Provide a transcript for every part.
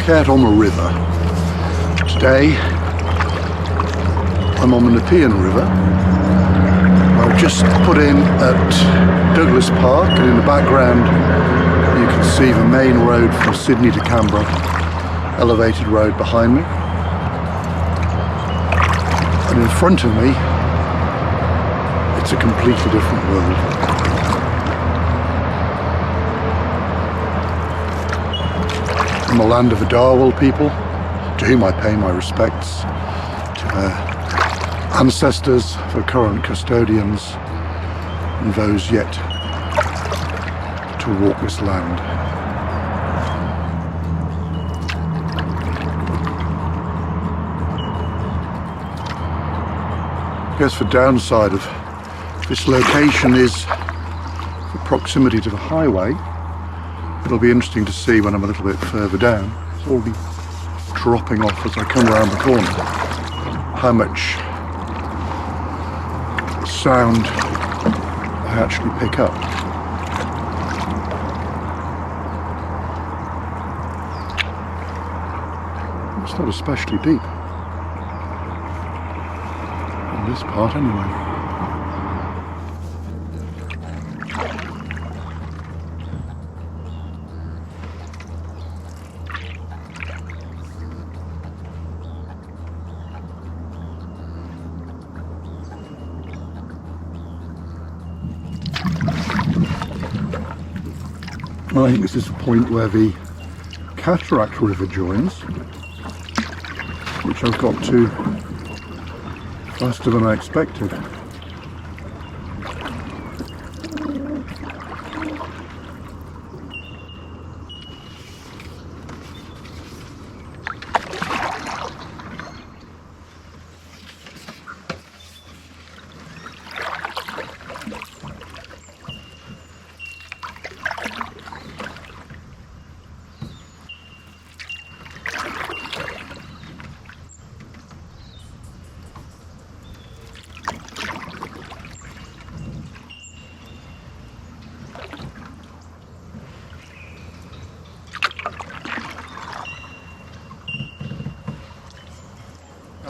out on the river. Today I'm on the Nepean River. I've just put in at Douglas Park, and in the background you can see the main road from Sydney to Canberra, elevated road behind me. And in front of me, it's a completely different world. In the land of the Dharawal people, to whom I pay my respects, to their ancestors, the current custodians, and those yet to walk this land. I guess the downside of this location is the proximity to the highway. It'll be interesting to see when I'm a little bit further down. It's already dropping off as I come around the corner. How much sound I actually pick up. It's not especially deep. In this part anyway. I think this is the point where the Cataract River joins, which I've got to faster than I expected.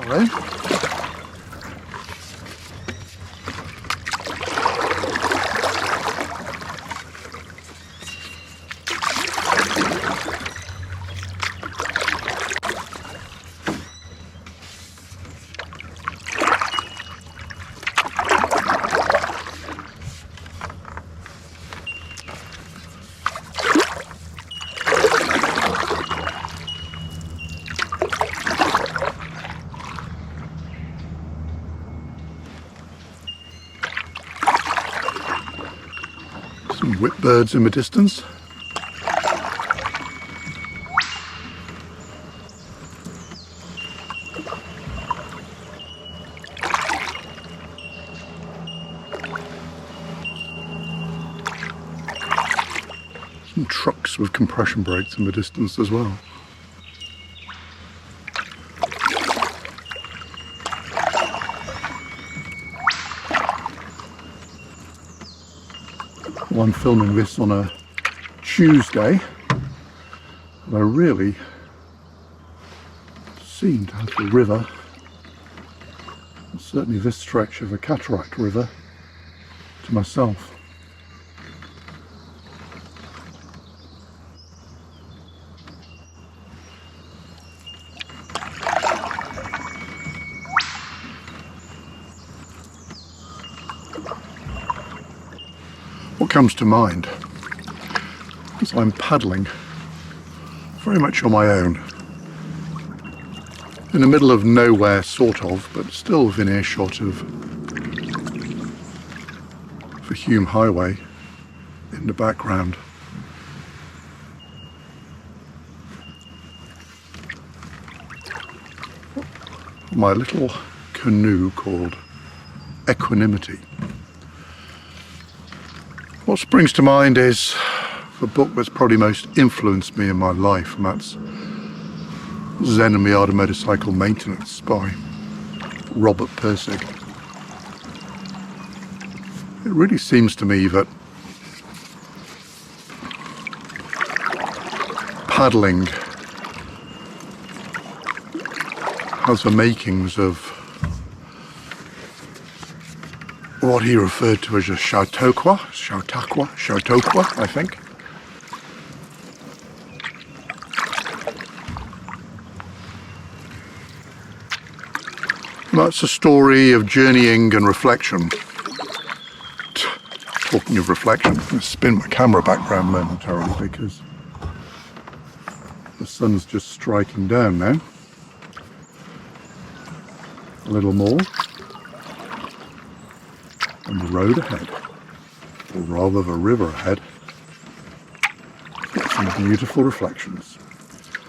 Hello. Some whipbirds in the distance. Some trucks with compression brakes in the distance as well. Well, I'm filming this on a Tuesday, and I really seem to have the river, and certainly this stretch of the Cataract River, to myself. What comes to mind is I'm paddling very much on my own, in the middle of nowhere sort of, but still within earshot of the Hume Highway in the background. My little canoe called Equanimity. What springs to mind is the book that's probably most influenced me in my life, and that's Zen and the Art of Motorcycle Maintenance by Robert Pirsig. It really seems to me that paddling has the makings of what he referred to as a chautauqua, I think. That's a story of journeying and reflection. Talking of reflection, I'm going to spin my camera back round momentarily because the sun's just striking down now. A little more. And the road ahead, or rather the river ahead. Get some beautiful reflections.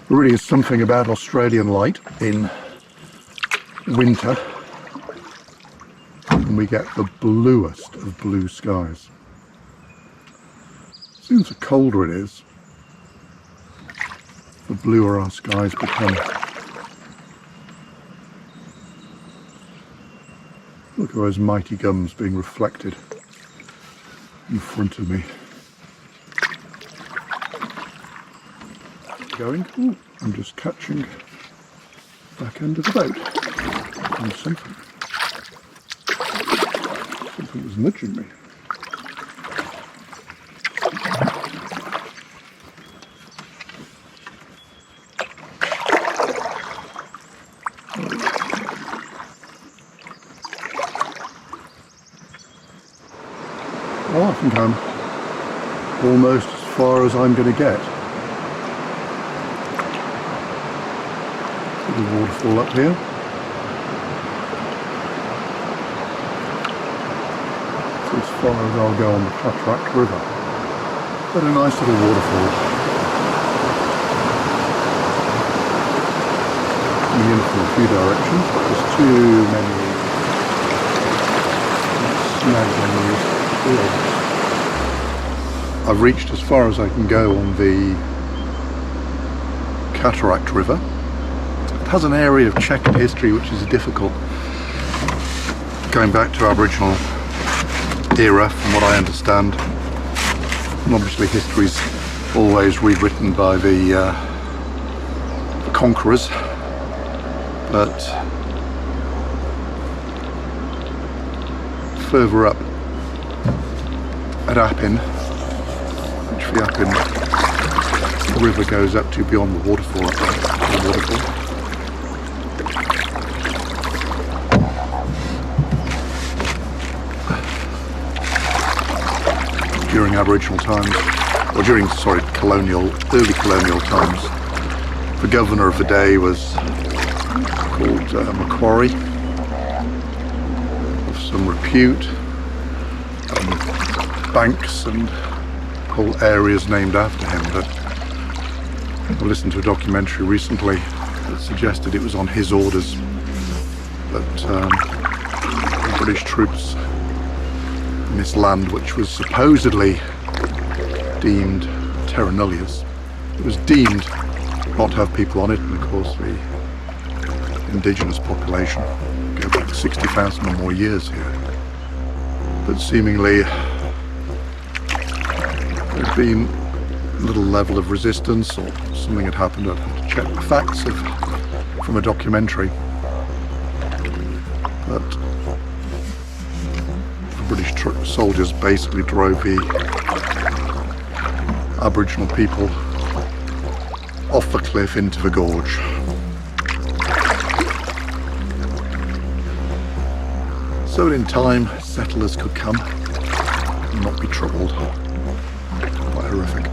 There really is something about Australian light in winter, and we get the bluest of blue skies. As soon as the colder it is, the bluer our skies become. Look at those mighty gums being reflected in front of me. Going? Ooh, I'm just catching the back end of the boat. And something was nudging me. Well, I think I'm almost as far as I'm going to get. Little waterfall up here. As far as I'll go on the Cataract River. But a nice little waterfall. Coming in from a few directions, but there's too many snags on these fields. I've reached as far as I can go on the Cataract River. It has an area of checkered history which is difficult. Going back to Aboriginal era, from what I understand, and obviously history's always rewritten by the conquerors, but further up at Appin, which the Appin River goes up to beyond the waterfall up there, the waterfall. During Aboriginal times, or during, early colonial times, the governor of the day was called Macquarie, of some repute, banks and whole areas named after him. But I listened to a documentary recently that suggested it was on his orders that the British troops in this land, which was supposedly deemed terra nullius, it was deemed not to have people on it, and of course the indigenous population go back 60,000 or more years here. But seemingly there'd been little level of resistance, or something had happened. I'd have to check the facts from a documentary. But British soldiers basically drove the Aboriginal people off the cliff into the gorge. So that in time settlers could come and not be troubled. Quite horrific.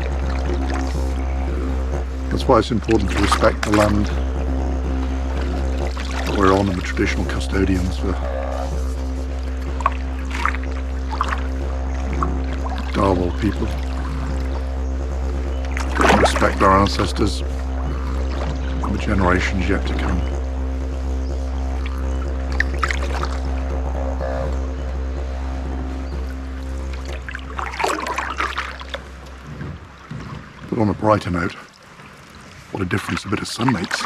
That's why it's important to respect the land that we're on and the traditional custodians for Dharawal people. Respect our ancestors and the generations yet to come. But on a brighter note, what a difference a bit of sun makes.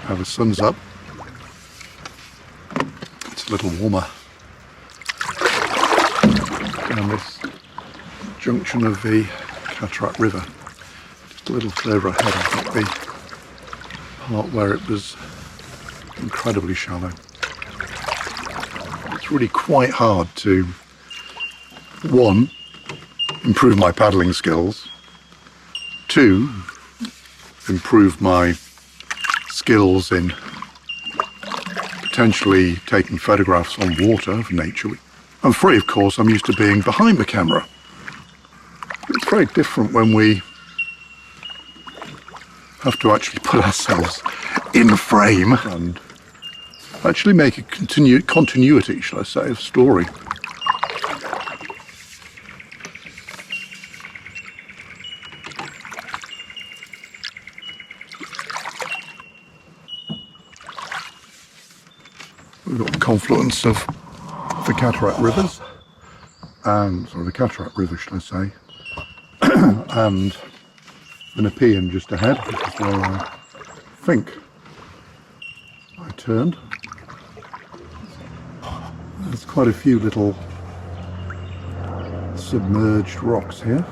Now the sun's up, it's a little warmer. Down this junction of the Cataract River, just a little further ahead, I've got the part where it was incredibly shallow. It's really quite hard to, one, improve my paddling skills, two, improve my skills in potentially taking photographs on water of nature. And three, of course, I'm used to being behind the camera. It's very different when we have to actually put ourselves in frame and actually make a continuity, shall I say, of story. We've got the confluence of the Cataract rivers, and the Cataract River, should I say, and the Nepean just ahead, which is where I think I turned. There's quite a few little submerged rocks here.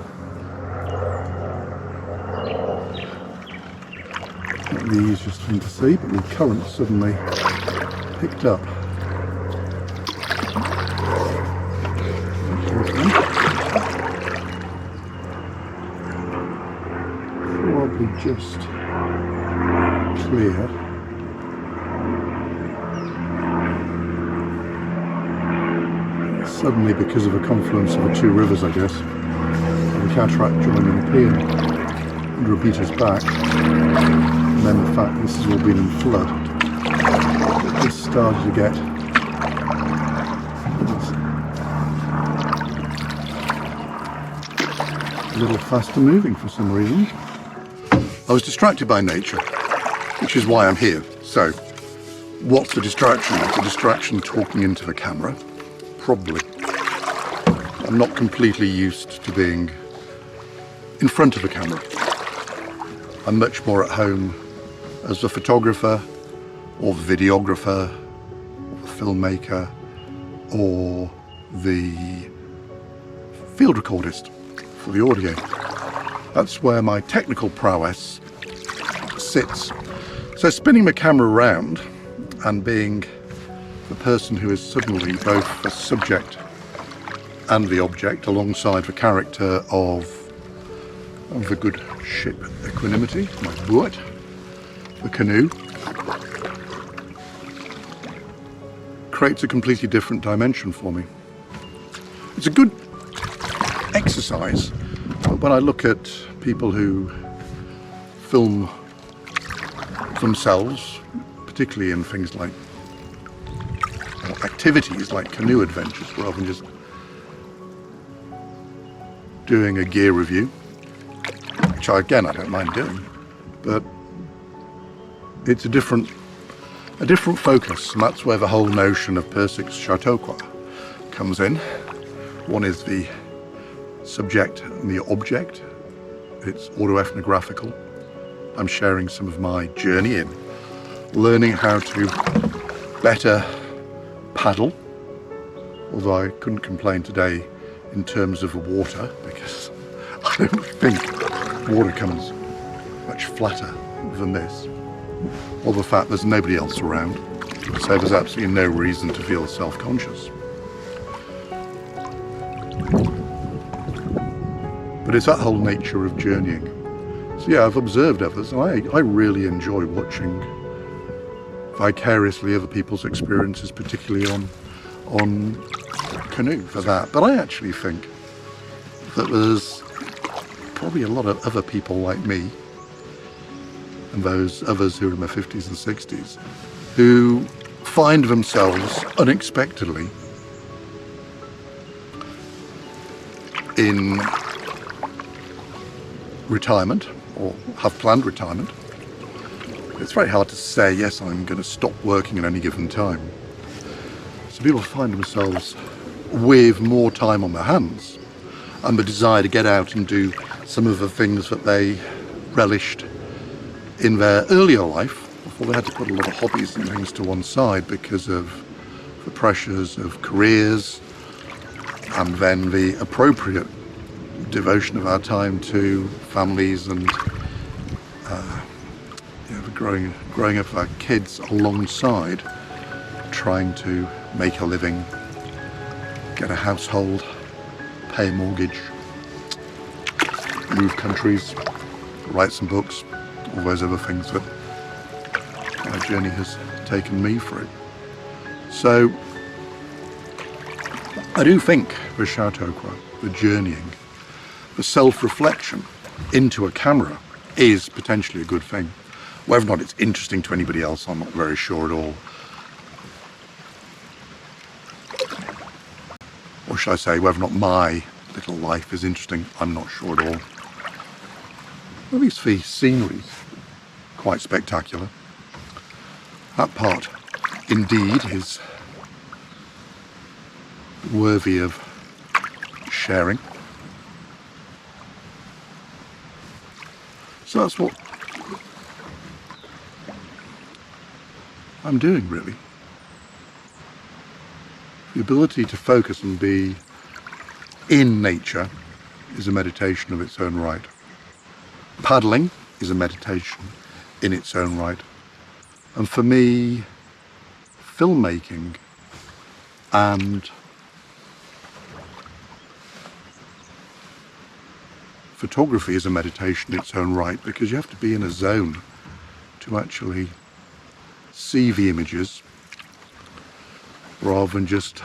Not the easiest thing to see, but the current suddenly picked up. Probably just clear. Suddenly, because of a confluence of the two rivers, I guess, the Cataract joined the Nepean under a beater's back, and then the fact this has all been in flood, it just started to get a little faster moving for some reason. I was distracted by nature, which is why I'm here. So, what's the distraction? It's a distraction talking into the camera. Probably. I'm not completely used to being in front of a camera. I'm much more at home as a photographer, or the videographer, or the filmmaker, or the field recordist for the audio. That's where my technical prowess sits. So spinning the camera around and being the person who is suddenly both the subject and the object alongside the character of the good ship Equanimity, my boat, the canoe, creates a completely different dimension for me. It's a good exercise when I look at people who film themselves, particularly in things like activities like canoe adventures, rather than just doing a gear review, which I don't mind doing, but it's a different focus, and that's where the whole notion of Pirsig's chautauqua comes in. One is the subject and the object. It's autoethnographical. I'm sharing some of my journey in learning how to better paddle, although I couldn't complain today in terms of the water, because I don't think water comes much flatter than this, or the fact there's nobody else around, so there's absolutely no reason to feel self-conscious. But it's that whole nature of journeying. So yeah, I've observed others, and I really enjoy watching vicariously other people's experiences, particularly on canoe for that. But I actually think that there's probably a lot of other people like me, and those others who are in their 50s and 60s, who find themselves unexpectedly in retirement, or have planned retirement. It's very hard to say, yes, I'm going to stop working at any given time. So people find themselves with more time on their hands and the desire to get out and do some of the things that they relished in their earlier life before they had to put a lot of hobbies and things to one side because of the pressures of careers and then the appropriate devotion of our time to families and the growing up with our kids alongside, trying to make a living, get a household, pay a mortgage, move countries, write some books, all those other things that my journey has taken me through. So I do think the chautauqua, the journeying, the self-reflection into a camera is potentially a good thing. Whether or not it's interesting to anybody else, I'm not very sure at all. Or should I say, whether or not my little life is interesting, I'm not sure at all. At least the scenery's quite spectacular. That part, indeed, is worthy of sharing. So that's what I'm doing, really. The ability to focus and be in nature is a meditation of its own right. Paddling is a meditation in its own right. And for me, filmmaking and photography is a meditation in its own right, because you have to be in a zone to actually see the images rather than just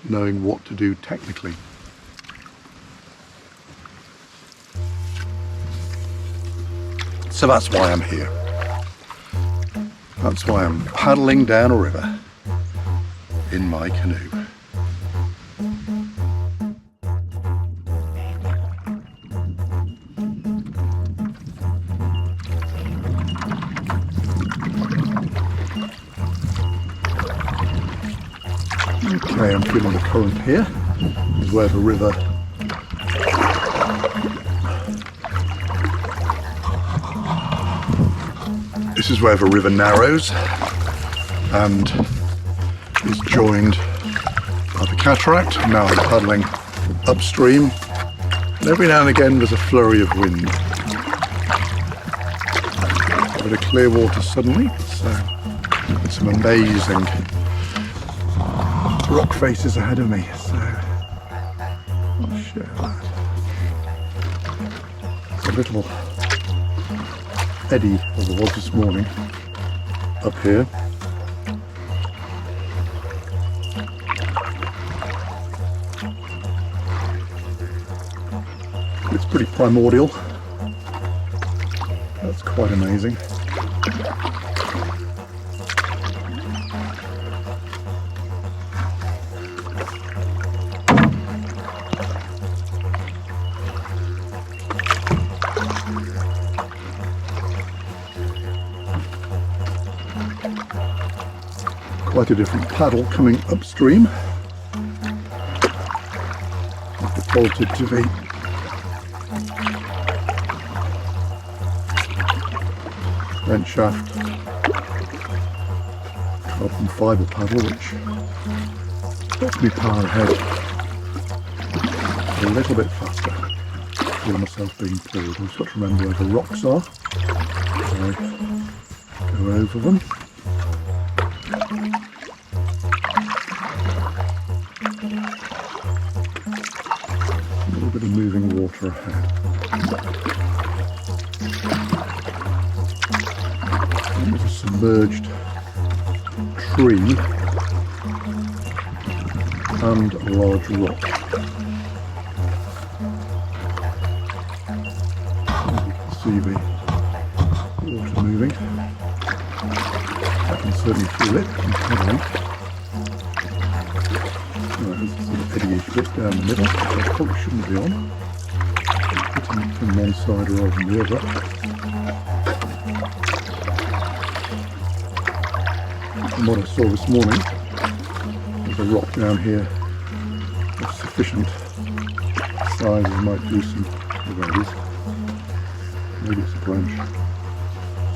knowing what to do technically. So that's why I'm here. That's why I'm paddling down a river in my canoe. Okay, I'm feeling the current here. This is where the river narrows and is joined by the cataract. Now I'm paddling upstream, and every now and again there's a flurry of wind. A bit of clear water suddenly, so some amazing rock faces ahead of me, so I'll share that. It's a little eddy as it was this morning up here. It's pretty primordial. That's quite amazing. Quite a different paddle coming upstream. I've defaulted to the vent shaft carbon fibre paddle, which lets me power ahead a little bit faster. I feel myself being pulled. I've just got to remember where the rocks are as I go over them. A little bit of moving water ahead. There's a submerged tree and a large rock. You can see the water moving. I can certainly feel it from paddling. There's a sort of eddy-ish bit down the middle, which I probably shouldn't be on. Hitting it from one side rather than the other. From what I saw this morning, there's a rock down here of sufficient size as might do some, there it is, maybe it's a branch,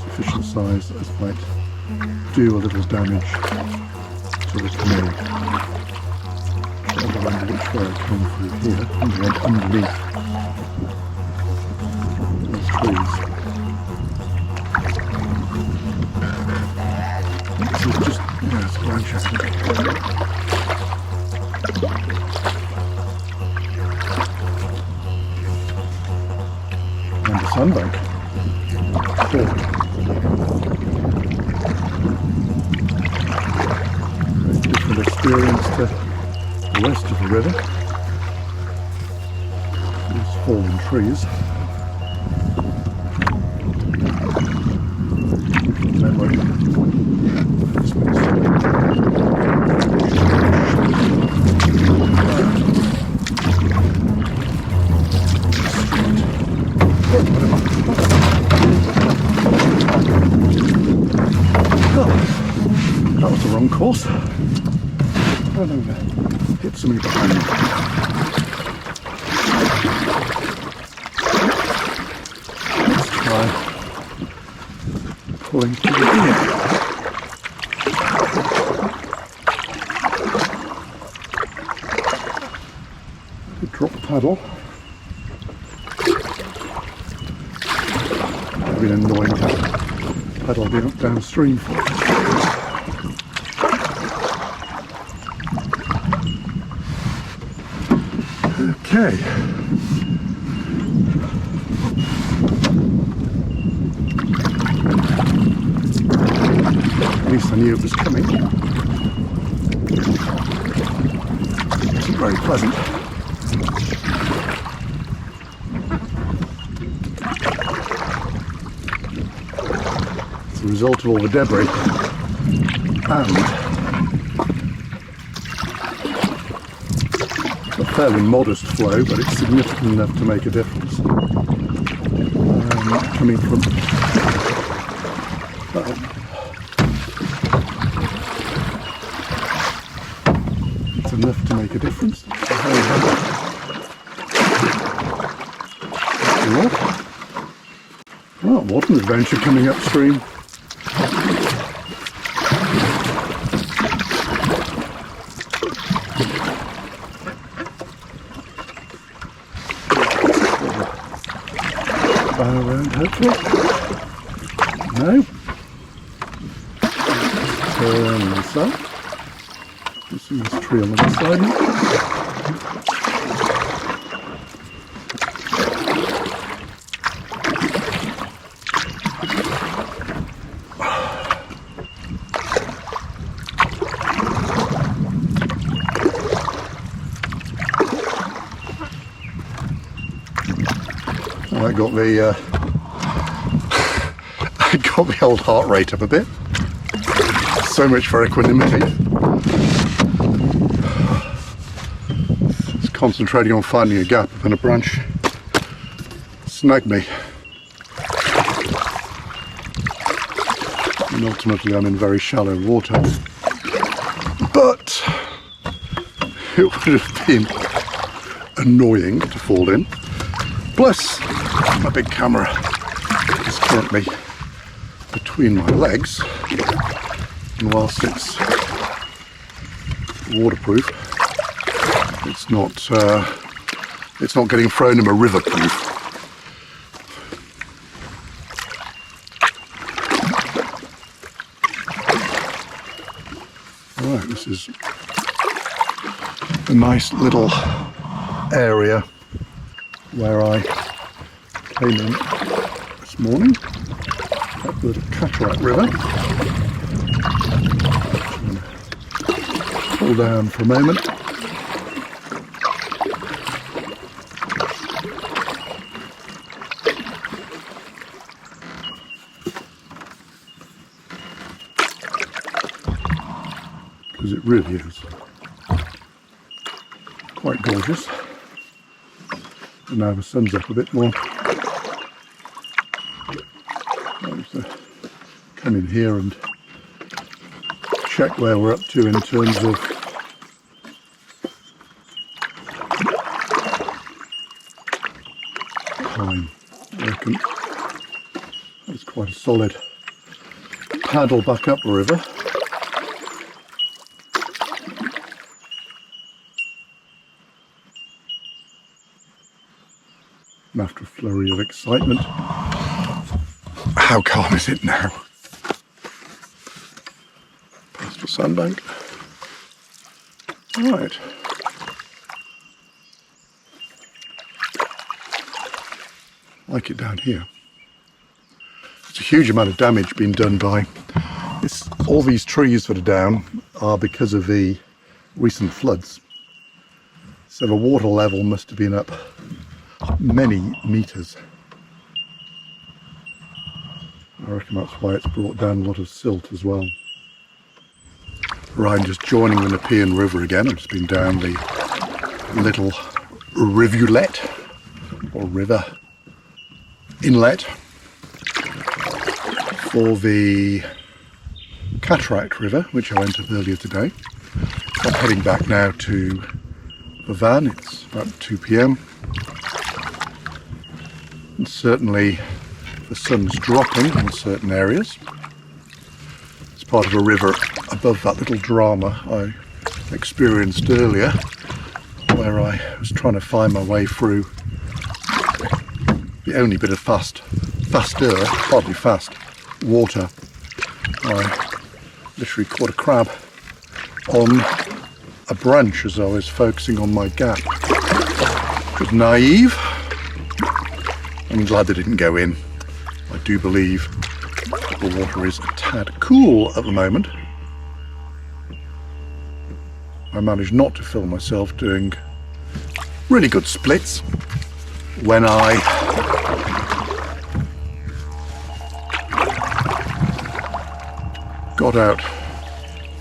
sufficient size as might do a little damage to the canoe. I don't remember which way I came through here. I think I went underneath those trees. Just, yeah, it's branch and the sandbank. Very different experience to the west of the river. These fallen trees. Memory. That was the wrong course. I don't know, hit something behind me. Let's try pulling through here. Drop the paddle. It's been annoying to paddle being up downstream for it. Okay. At least I knew it was coming. It wasn't very pleasant. It's the result of all the debris and a fairly modest flow, but it's significant enough to make a difference. Coming from it's enough to make a difference. Well, what an adventure coming upstream. Around, hopefully. No. Turn this up. You see this tree on the other side now. I got the old heart rate up a bit. So much for equanimity. Just concentrating on finding a gap and a branch snagged me. And ultimately I'm in very shallow water. But it would have been annoying to fall in. Plus, my big camera is currently between my legs, and whilst it's waterproof, it's not getting thrown in a river proof. Right, this is a nice little area where I came in this morning up the Cataract River. Pull down for a moment. Because it really is quite gorgeous. And now the sun's up a bit more. Come in here and check where we're up to in terms of time. I reckon that's quite a solid paddle back up the river. And after a flurry of excitement, how calm is it now? Beautiful sandbank. Right. Like it down here. There's a huge amount of damage being done by this. All these trees that are down are because of the recent floods. So the water level must have been up many meters. I reckon that's why it's brought down a lot of silt as well. Right, I'm just joining the Nepean River again. I've just been down the little rivulet or river inlet for the Cataract River, which I went up earlier today. So I'm heading back now to the van. It's about 2 p.m. and certainly the sun's dropping in certain areas. It's part of a river above that little drama I experienced earlier, where I was trying to find my way through the only bit of hardly fast water. I literally caught a crab on a branch as I was focusing on my gap. It was naive. I'm glad they didn't go in. I do believe that the water is a tad cool at the moment. I managed not to film myself doing really good splits when I got out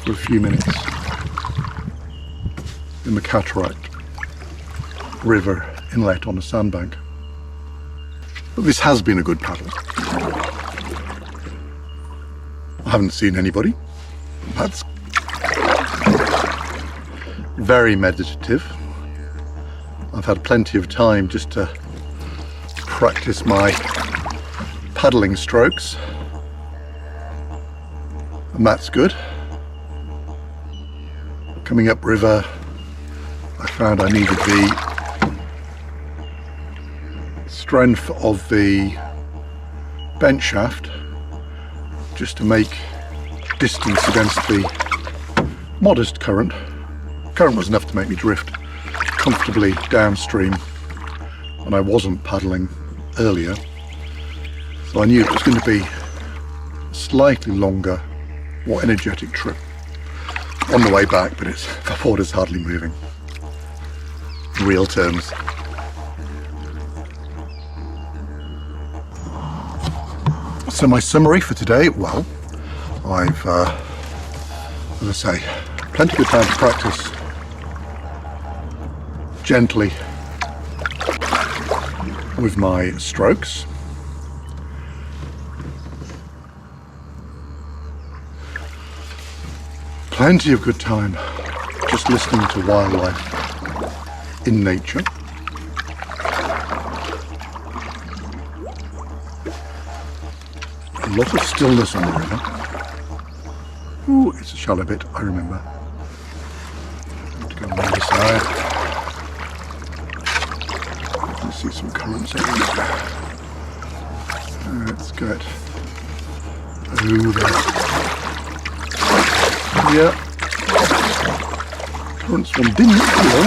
for a few minutes in the Cataract River inlet on a sandbank. But this has been a good paddle. I haven't seen anybody. That's very meditative. I've had plenty of time just to practice my paddling strokes, and that's good. Coming up river, I found I needed the strength of the bent shaft just to make distance against the modest current. Current was enough to make me drift comfortably downstream when I wasn't paddling earlier. So I knew it was going to be a slightly longer, more energetic trip on the way back, but the water's hardly moving in real terms. So my summary for today, well, I've, as I say, plenty of time to practice gently with my strokes. Plenty of good time just listening to wildlife in nature. A lot of stillness on the river. Ooh, it's a shallow bit, I remember. I have to go on the other side. Let's see some currents over there. Let's get over. Yeah. Currents one didn't feel.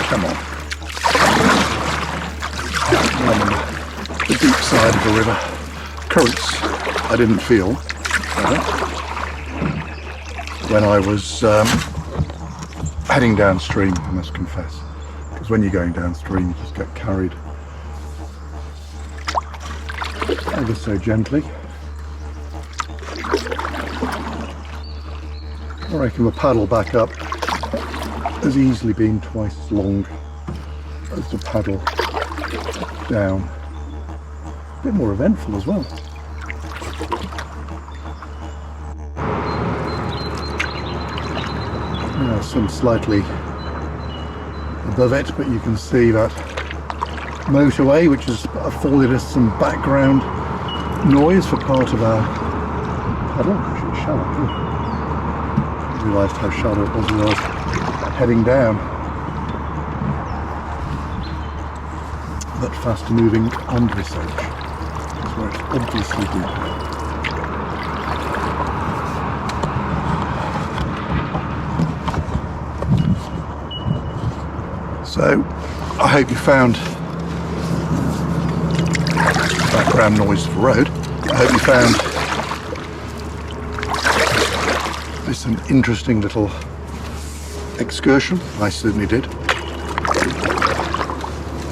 Come on. I'm on the deep side of the river. Currents I didn't feel when I was heading downstream, I must confess, because when you're going downstream you just get carried ever so gently. I reckon the paddle back up has easily been twice as long as the paddle down. A bit more eventful as well. Now some slightly above it, but you can see that motorway which has afforded us some background noise for part of our paddle. Actually it's shallow too. I realised how shallow it was when I was heading down. That fast moving undersedge is where it's obviously deep. So I hope you found background noise of the road. I hope you found this an interesting little excursion. I certainly did.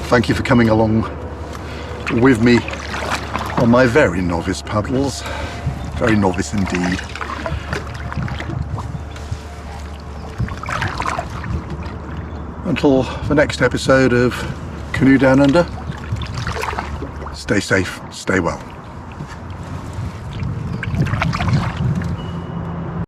Thank you for coming along with me on my very novice paddles. Very novice indeed. Until the next episode of Canoe Down Under, stay safe, stay well.